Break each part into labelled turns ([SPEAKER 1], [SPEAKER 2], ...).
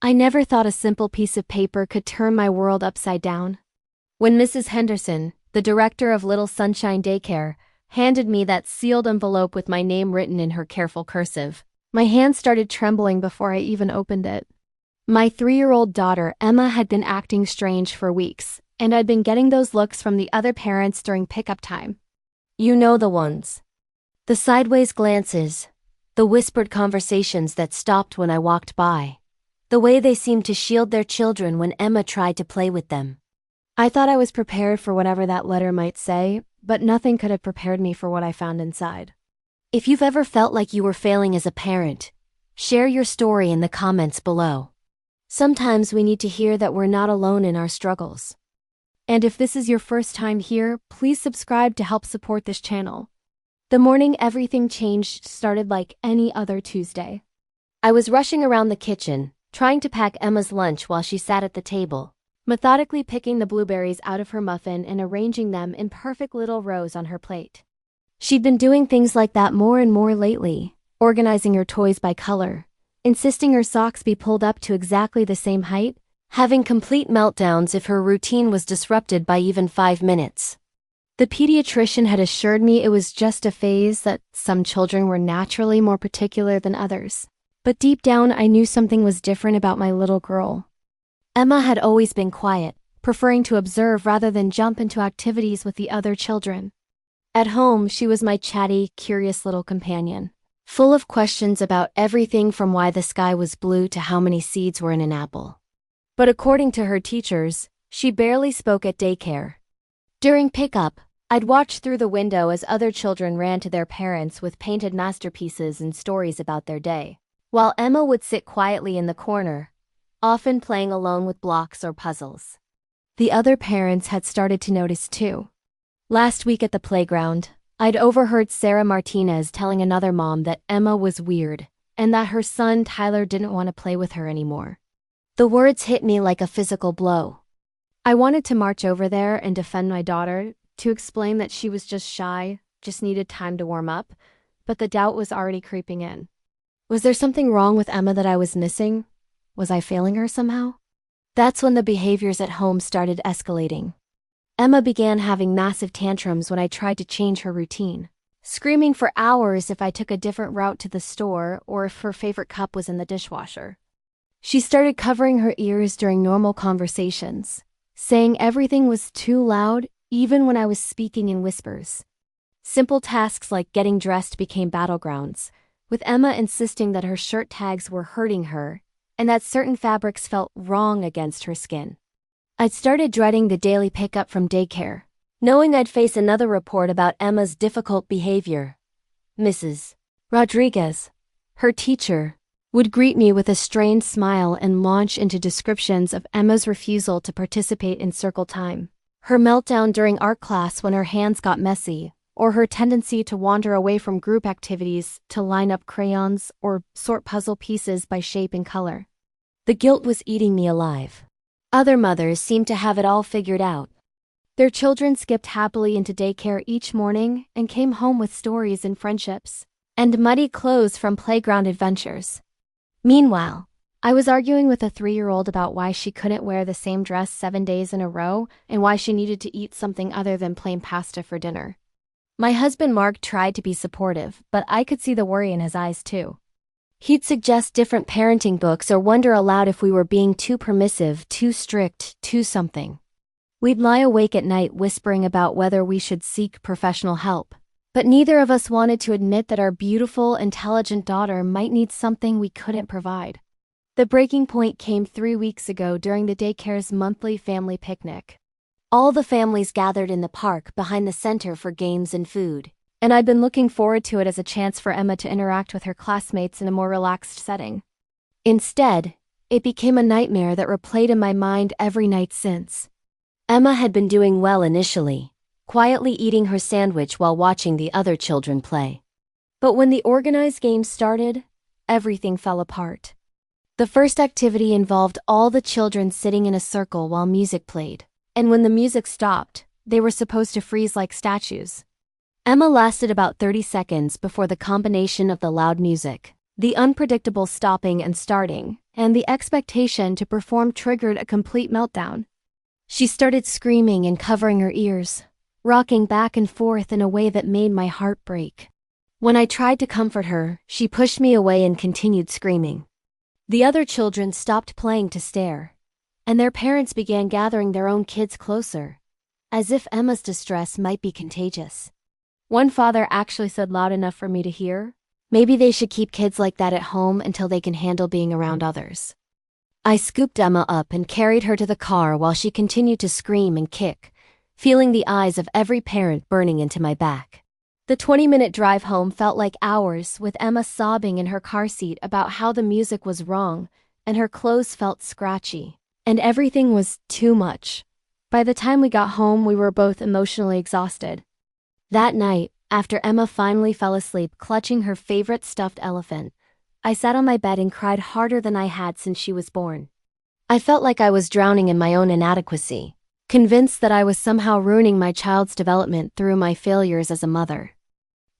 [SPEAKER 1] I never thought a simple piece of paper could turn my world upside down. When Mrs. Henderson, the director of Little Sunshine Daycare, handed me that sealed envelope with my name written in her careful cursive, my hand started trembling before I even opened it. My 3-year-old daughter, Emma, had been acting strange for weeks, and I'd been getting those looks from the other parents during pickup time. You know the ones. The sideways glances, the whispered conversations that stopped when I walked by, the way they seemed to shield their children when Emma tried to play with them. I thought I was prepared for whatever that letter might say, but nothing could have prepared me for what I found inside. If you've ever felt like you were failing as a parent, share your story in the comments below. Sometimes we need to hear that we're not alone in our struggles. And if this is your first time here, please subscribe to help support this channel. The morning everything changed started like any other Tuesday. I was rushing around the kitchen, trying to pack Emma's lunch while she sat at the table, methodically picking the blueberries out of her muffin and arranging them in perfect little rows on her plate. She'd been doing things like that more and more lately, organizing her toys by color, insisting her socks be pulled up to exactly the same height, having complete meltdowns if her routine was disrupted by even 5 minutes. The pediatrician had assured me it was just a phase, that some children were naturally more particular than others. But deep down I knew something was different about my little girl. Emma had always been quiet, preferring to observe rather than jump into activities with the other children. At home, she was my chatty, curious little companion, full of questions about everything from why the sky was blue to how many seeds were in an apple. But according to her teachers, she barely spoke at daycare. During pickup, I'd watch through the window as other children ran to their parents with painted masterpieces and stories about their day, while Emma would sit quietly in the corner, often playing alone with blocks or puzzles. The other parents had started to notice too. Last week at the playground, I'd overheard Sarah Martinez telling another mom that Emma was weird and that her son Tyler didn't want to play with her anymore. The words hit me like a physical blow. I wanted to march over there and defend my daughter, to explain that she was just shy, just needed time to warm up, but the doubt was already creeping in. Was there something wrong with Emma that I was missing? Was I failing her somehow? That's when the behaviors at home started escalating. Emma began having massive tantrums when I tried to change her routine, screaming for hours if I took a different route to the store or if her favorite cup was in the dishwasher. She started covering her ears during normal conversations, saying everything was too loud even when I was speaking in whispers. Simple tasks like getting dressed became battlegrounds, with Emma insisting that her shirt tags were hurting her and that certain fabrics felt wrong against her skin. I'd started dreading the daily pickup from daycare, knowing I'd face another report about Emma's difficult behavior. Mrs. Rodriguez, her teacher, would greet me with a strained smile and launch into descriptions of Emma's refusal to participate in circle time, her meltdown during art class when her hands got messy, or her tendency to wander away from group activities to line up crayons or sort puzzle pieces by shape and color. The guilt was eating me alive. Other mothers seemed to have it all figured out. Their children skipped happily into daycare each morning and came home with stories and friendships, and muddy clothes from playground adventures. Meanwhile, I was arguing with a 3-year-old about why she couldn't wear the same dress 7 days in a row and why she needed to eat something other than plain pasta for dinner. My husband Mark tried to be supportive, but I could see the worry in his eyes too. He'd suggest different parenting books or wonder aloud if we were being too permissive, too strict, too something. We'd lie awake at night whispering about whether we should seek professional help, but neither of us wanted to admit that our beautiful, intelligent daughter might need something we couldn't provide. The breaking point came 3 weeks ago during the daycare's monthly family picnic. All the families gathered in the park behind the center for games and food, and I'd been looking forward to it as a chance for Emma to interact with her classmates in a more relaxed setting. Instead, it became a nightmare that replayed in my mind every night since. Emma had been doing well initially, quietly eating her sandwich while watching the other children play. But when the organized games started, everything fell apart. The first activity involved all the children sitting in a circle while music played, and when the music stopped, they were supposed to freeze like statues. Emma lasted about 30 seconds before the combination of the loud music, the unpredictable stopping and starting, and the expectation to perform triggered a complete meltdown. She started screaming and covering her ears, rocking back and forth in a way that made my heart break. When I tried to comfort her, she pushed me away and continued screaming. The other children stopped playing to stare, and their parents began gathering their own kids closer, as if Emma's distress might be contagious. One father actually said loud enough for me to hear, "Maybe they should keep kids like that at home until they can handle being around others." I scooped Emma up and carried her to the car while she continued to scream and kick, feeling the eyes of every parent burning into my back. The 20-minute drive home felt like hours, with Emma sobbing in her car seat about how the music was wrong, and her clothes felt scratchy, and everything was too much. By the time we got home, we were both emotionally exhausted. That night, after Emma finally fell asleep clutching her favorite stuffed elephant, I sat on my bed and cried harder than I had since she was born. I felt like I was drowning in my own inadequacy, convinced that I was somehow ruining my child's development through my failures as a mother.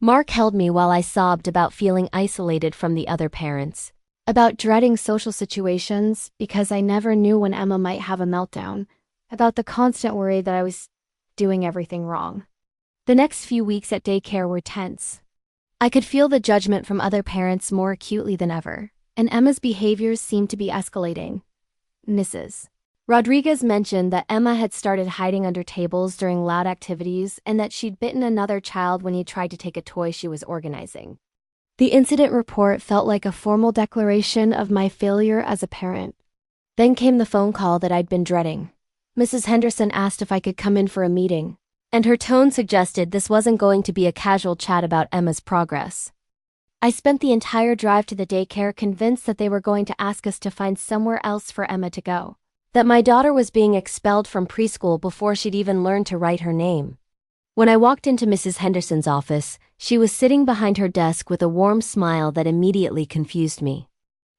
[SPEAKER 1] Mark held me while I sobbed about feeling isolated from the other parents, about dreading social situations because I never knew when Emma might have a meltdown, about the constant worry that I was doing everything wrong. The next few weeks at daycare were tense. I could feel the judgment from other parents more acutely than ever, and Emma's behaviors seemed to be escalating. Mrs. Rodriguez mentioned that Emma had started hiding under tables during loud activities and that she'd bitten another child when he tried to take a toy she was organizing. The incident report felt like a formal declaration of my failure as a parent. Then came the phone call that I'd been dreading. Mrs. Henderson asked if I could come in for a meeting, and her tone suggested this wasn't going to be a casual chat about Emma's progress. I spent the entire drive to the daycare convinced that they were going to ask us to find somewhere else for Emma to go, that my daughter was being expelled from preschool before she'd even learned to write her name. When I walked into Mrs. Henderson's office, she was sitting behind her desk with a warm smile that immediately confused me.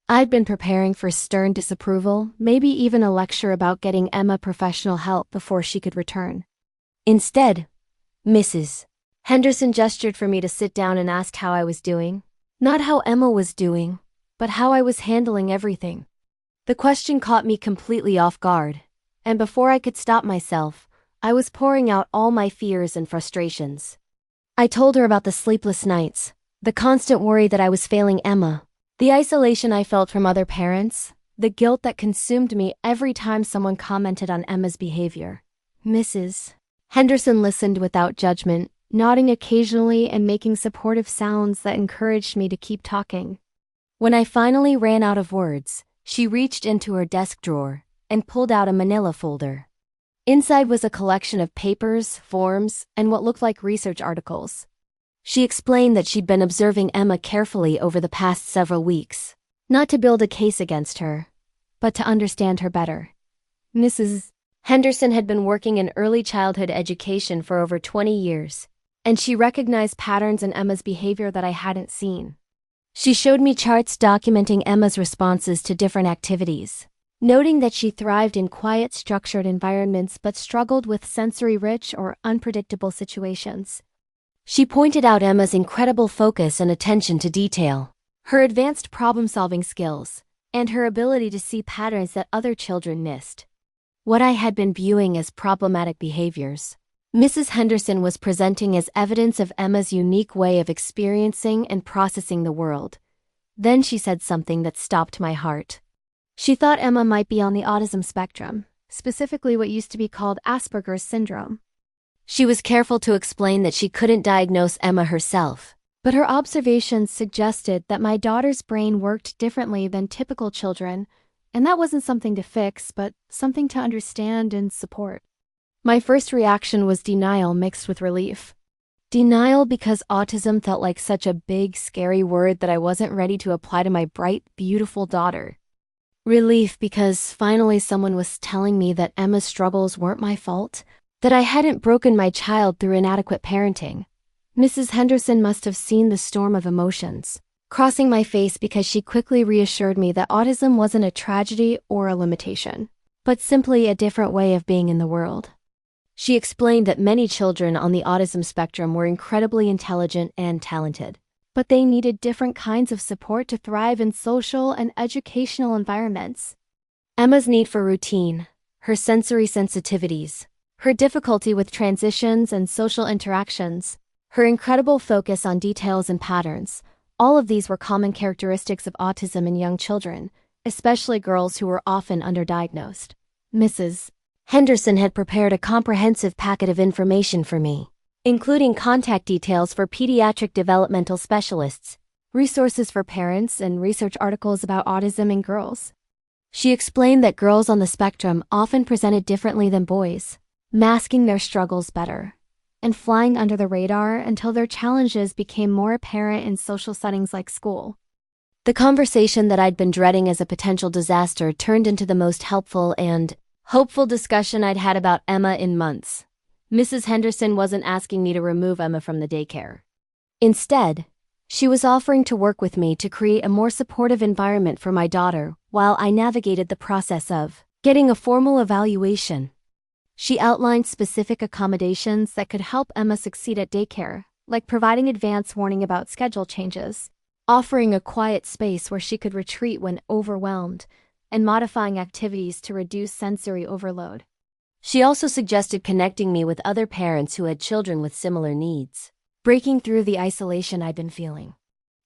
[SPEAKER 1] I'd been preparing for stern disapproval, maybe even a lecture about getting Emma professional help before she could return. Instead, Mrs. Henderson gestured for me to sit down and asked how I was doing. Not how Emma was doing, but how I was handling everything. The question caught me completely off guard, and before I could stop myself, I was pouring out all my fears and frustrations. I told her about the sleepless nights, the constant worry that I was failing Emma, the isolation I felt from other parents, the guilt that consumed me every time someone commented on Emma's behavior. Mrs. Henderson listened without judgment, nodding occasionally and making supportive sounds that encouraged me to keep talking. When I finally ran out of words, she reached into her desk drawer and pulled out a manila folder. Inside was a collection of papers, forms, and what looked like research articles. She explained that she'd been observing Emma carefully over the past several weeks, not to build a case against her, but to understand her better. Mrs. Henderson had been working in early childhood education for over 20 years, and she recognized patterns in Emma's behavior that I hadn't seen. She showed me charts documenting Emma's responses to different activities, noting that she thrived in quiet, structured environments but struggled with sensory-rich or unpredictable situations. She pointed out Emma's incredible focus and attention to detail, her advanced problem-solving skills, and her ability to see patterns that other children missed. What I had been viewing as problematic behaviors, Mrs. Henderson was presenting as evidence of Emma's unique way of experiencing and processing the world. Then she said something that stopped my heart. She thought Emma might be on the autism spectrum, specifically what used to be called Asperger's syndrome. She was careful to explain that she couldn't diagnose Emma herself, but her observations suggested that my daughter's brain worked differently than typical children, and that wasn't something to fix, but something to understand and support. My first reaction was denial mixed with relief. Denial because autism felt like such a big, scary word that I wasn't ready to apply to my bright, beautiful daughter. Relief because finally someone was telling me that Emma's struggles weren't my fault, that I hadn't broken my child through inadequate parenting. Mrs. Henderson must have seen the storm of emotions crossing my face because she quickly reassured me that autism wasn't a tragedy or a limitation, but simply a different way of being in the world. She explained that many children on the autism spectrum were incredibly intelligent and talented, but they needed different kinds of support to thrive in social and educational environments. Emma's need for routine, her sensory sensitivities, her difficulty with transitions and social interactions, her incredible focus on details and patterns, all of these were common characteristics of autism in young children, especially girls who were often underdiagnosed. Mrs. Henderson had prepared a comprehensive packet of information for me, including contact details for pediatric developmental specialists, resources for parents, and research articles about autism in girls. She explained that girls on the spectrum often presented differently than boys, masking their struggles better, and flying under the radar until their challenges became more apparent in social settings like school. The conversation that I'd been dreading as a potential disaster turned into the most helpful and hopeful discussion I'd had about Emma in months. Mrs. Henderson wasn't asking me to remove Emma from the daycare. Instead, she was offering to work with me to create a more supportive environment for my daughter while I navigated the process of getting a formal evaluation. She outlined specific accommodations that could help Emma succeed at daycare, like providing advance warning about schedule changes, offering a quiet space where she could retreat when overwhelmed, and modifying activities to reduce sensory overload. She also suggested connecting me with other parents who had children with similar needs, breaking through the isolation I'd been feeling.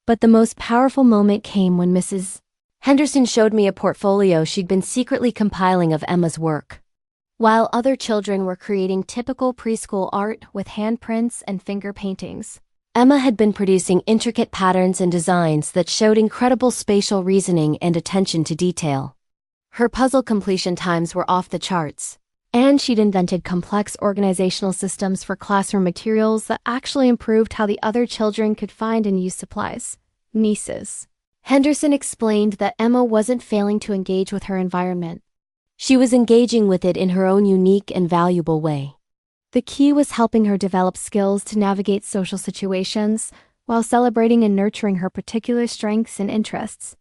[SPEAKER 1] But the most powerful moment came when Mrs. Henderson showed me a portfolio she'd been secretly compiling of Emma's work. While other children were creating typical preschool art with handprints and finger paintings, Emma had been producing intricate patterns and designs that showed incredible spatial reasoning and attention to detail. Her puzzle completion times were off the charts, and she'd invented complex organizational systems for classroom materials that actually improved how the other children could find and use supplies. Mrs. Henderson explained that Emma wasn't failing to engage with her environment. She was engaging with it in her own unique and valuable way. The key was helping her develop skills to navigate social situations while celebrating and nurturing her particular strengths and interests.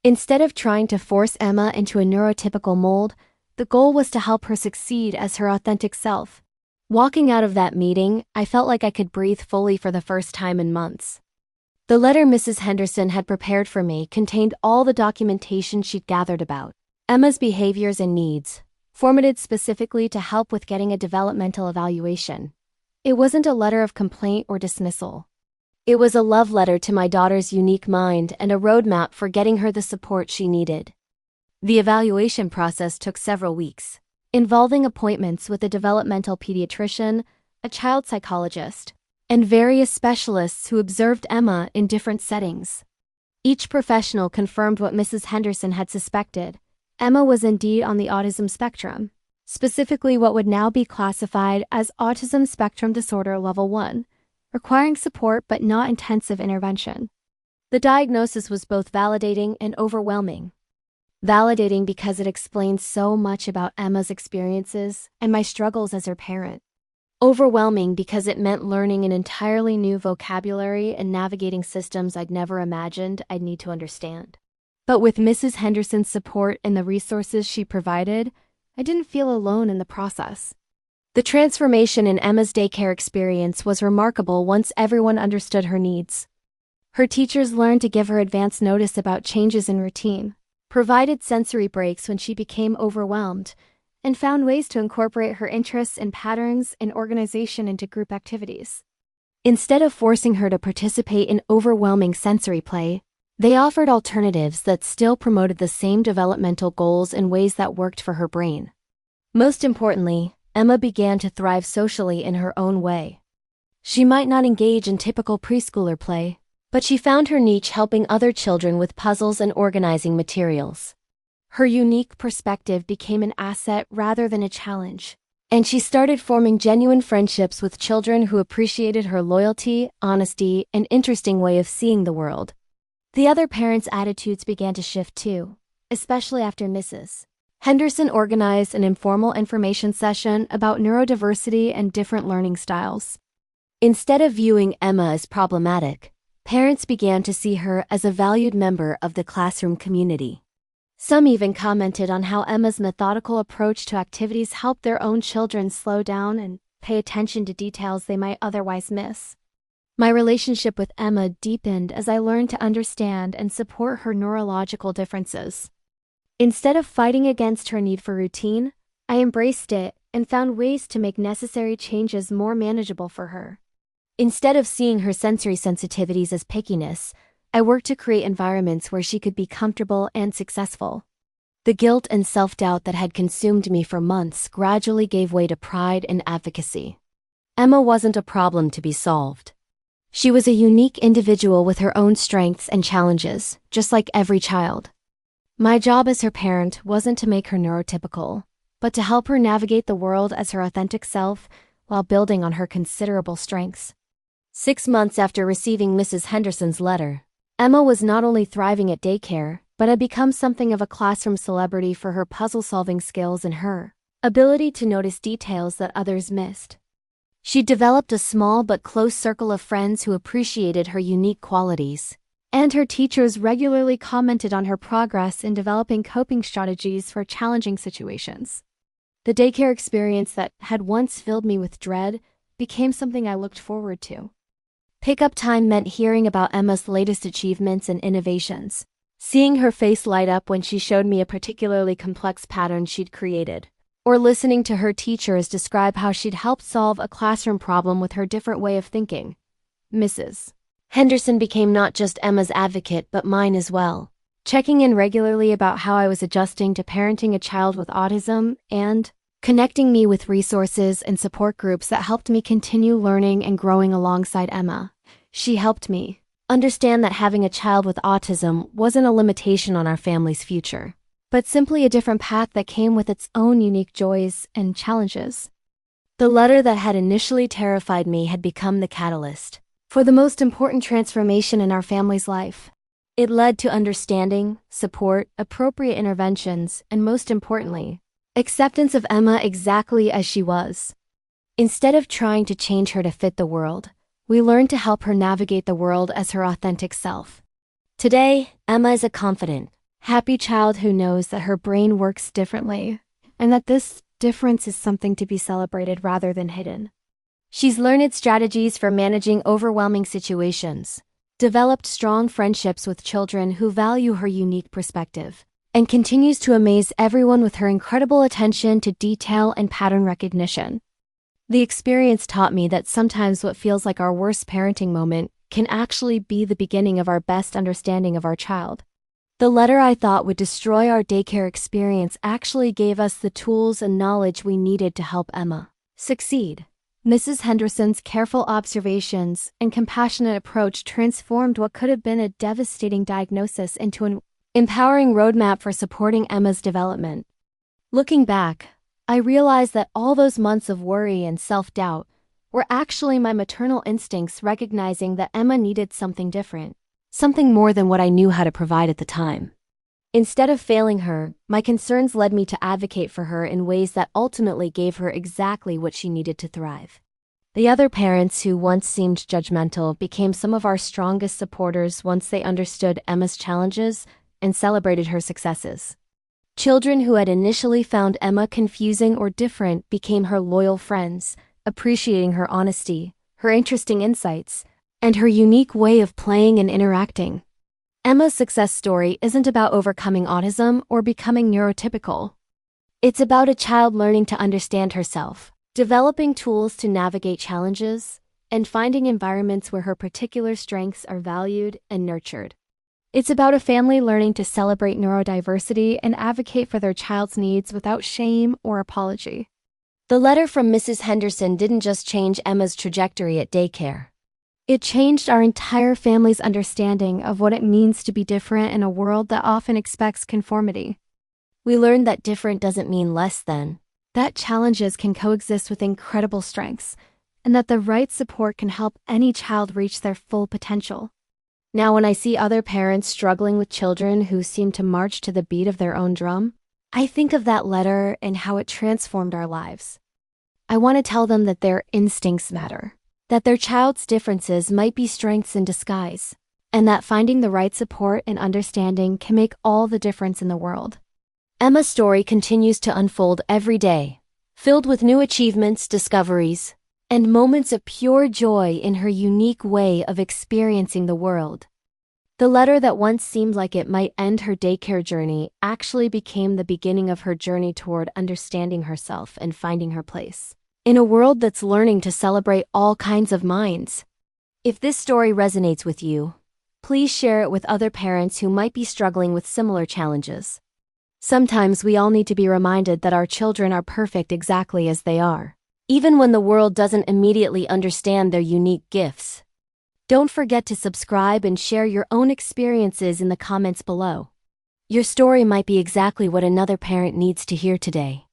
[SPEAKER 1] Instead of trying to force Emma into a neurotypical mold, the goal was to help her succeed as her authentic self. Walking out of that meeting, I felt like I could breathe fully for the first time in months. The letter Mrs. Henderson had prepared for me contained all the documentation she'd gathered about Emma's behaviors and needs, formatted specifically to help with getting a developmental evaluation. It wasn't a letter of complaint or dismissal. It was a love letter to my daughter's unique mind and a roadmap for getting her the support she needed. The evaluation process took several weeks, involving appointments with a developmental pediatrician, a child psychologist, and various specialists who observed Emma in different settings. Each professional confirmed what Mrs. Henderson had suspected. Emma was indeed on the autism spectrum, specifically what would now be classified as Autism Spectrum Disorder Level 1, requiring support but not intensive intervention. The diagnosis was both validating and overwhelming. Validating because it explained so much about Emma's experiences and my struggles as her parent. Overwhelming because it meant learning an entirely new vocabulary and navigating systems I'd never imagined I'd need to understand. But with Mrs. Henderson's support and the resources she provided, I didn't feel alone in the process. The transformation in Emma's daycare experience was remarkable once everyone understood her needs. Her teachers learned to give her advance notice about changes in routine, provided sensory breaks when she became overwhelmed, and found ways to incorporate her interests and patterns and organization into group activities. Instead of forcing her to participate in overwhelming sensory play, they offered alternatives that still promoted the same developmental goals in ways that worked for her brain. Most importantly, Emma began to thrive socially in her own way. She might not engage in typical preschooler play, but she found her niche helping other children with puzzles and organizing materials. Her unique perspective became an asset rather than a challenge, and she started forming genuine friendships with children who appreciated her loyalty, honesty, and interesting way of seeing the world. The other parents' attitudes began to shift too, especially after Mrs. Henderson organized an informal information session about neurodiversity and different learning styles. Instead of viewing Emma as problematic, parents began to see her as a valued member of the classroom community. Some even commented on how Emma's methodical approach to activities helped their own children slow down and pay attention to details they might otherwise miss. My relationship with Emma deepened as I learned to understand and support her neurological differences. Instead of fighting against her need for routine, I embraced it and found ways to make necessary changes more manageable for her. Instead of seeing her sensory sensitivities as pickiness, I worked to create environments where she could be comfortable and successful. The guilt and self-doubt that had consumed me for months gradually gave way to pride and advocacy. Emma wasn't a problem to be solved. She was a unique individual with her own strengths and challenges, just like every child. My job as her parent wasn't to make her neurotypical, but to help her navigate the world as her authentic self while building on her considerable strengths. 6 months after receiving Mrs. Henderson's letter, Emma was not only thriving at daycare, but had become something of a classroom celebrity for her puzzle-solving skills and her ability to notice details that others missed. She developed a small but close circle of friends who appreciated her unique qualities, and her teachers regularly commented on her progress in developing coping strategies for challenging situations. The daycare experience that had once filled me with dread became something I looked forward to. Pickup time meant hearing about Emma's latest achievements and innovations, seeing her face light up when she showed me a particularly complex pattern she'd created, or listening to her teachers describe how she'd helped solve a classroom problem with her different way of thinking. Mrs. Henderson became not just Emma's advocate but mine as well, checking in regularly about how I was adjusting to parenting a child with autism and connecting me with resources and support groups that helped me continue learning and growing alongside Emma. She helped me understand that having a child with autism wasn't a limitation on our family's future, but simply a different path that came with its own unique joys and challenges. The letter that had initially terrified me had become the catalyst for the most important transformation in our family's life. It led to understanding, support, appropriate interventions, and most importantly, acceptance of Emma exactly as she was. Instead of trying to change her to fit the world, we learned to help her navigate the world as her authentic self. Today, Emma is a confident, happy child who knows that her brain works differently, and that this difference is something to be celebrated rather than hidden. She's learned strategies for managing overwhelming situations, developed strong friendships with children who value her unique perspective, and continues to amaze everyone with her incredible attention to detail and pattern recognition. The experience taught me that sometimes what feels like our worst parenting moment can actually be the beginning of our best understanding of our child. The letter I thought would destroy our daycare experience actually gave us the tools and knowledge we needed to help Emma succeed. Mrs. Henderson's careful observations and compassionate approach transformed what could have been a devastating diagnosis into an empowering roadmap for supporting Emma's development. Looking back, I realized that all those months of worry and self-doubt were actually my maternal instincts recognizing that Emma needed something different, something more than what I knew how to provide at the time. Instead of failing her, my concerns led me to advocate for her in ways that ultimately gave her exactly what she needed to thrive. The other parents who once seemed judgmental became some of our strongest supporters once they understood Emma's challenges and celebrated her successes. Children who had initially found Emma confusing or different became her loyal friends, appreciating her honesty, her interesting insights, and her unique way of playing and interacting. Emma's success story isn't about overcoming autism or becoming neurotypical. It's about a child learning to understand herself, developing tools to navigate challenges, and finding environments where her particular strengths are valued and nurtured. It's about a family learning to celebrate neurodiversity and advocate for their child's needs without shame or apology. The letter from Mrs. Henderson didn't just change Emma's trajectory at daycare. It changed our entire family's understanding of what it means to be different in a world that often expects conformity. We learned that different doesn't mean less than, that challenges can coexist with incredible strengths, and that the right support can help any child reach their full potential. Now, when I see other parents struggling with children who seem to march to the beat of their own drum, I think of that letter and how it transformed our lives. I want to tell them that their instincts matter, that their child's differences might be strengths in disguise, and that finding the right support and understanding can make all the difference in the world. Emma's story continues to unfold every day, filled with new achievements, discoveries, and moments of pure joy in her unique way of experiencing the world. The letter that once seemed like it might end her daycare journey actually became the beginning of her journey toward understanding herself and finding her place in a world that's learning to celebrate all kinds of minds. If this story resonates with you, please share it with other parents who might be struggling with similar challenges. Sometimes we all need to be reminded that our children are perfect exactly as they are, even when the world doesn't immediately understand their unique gifts. Don't forget to subscribe and share your own experiences in the comments below. Your story might be exactly what another parent needs to hear today.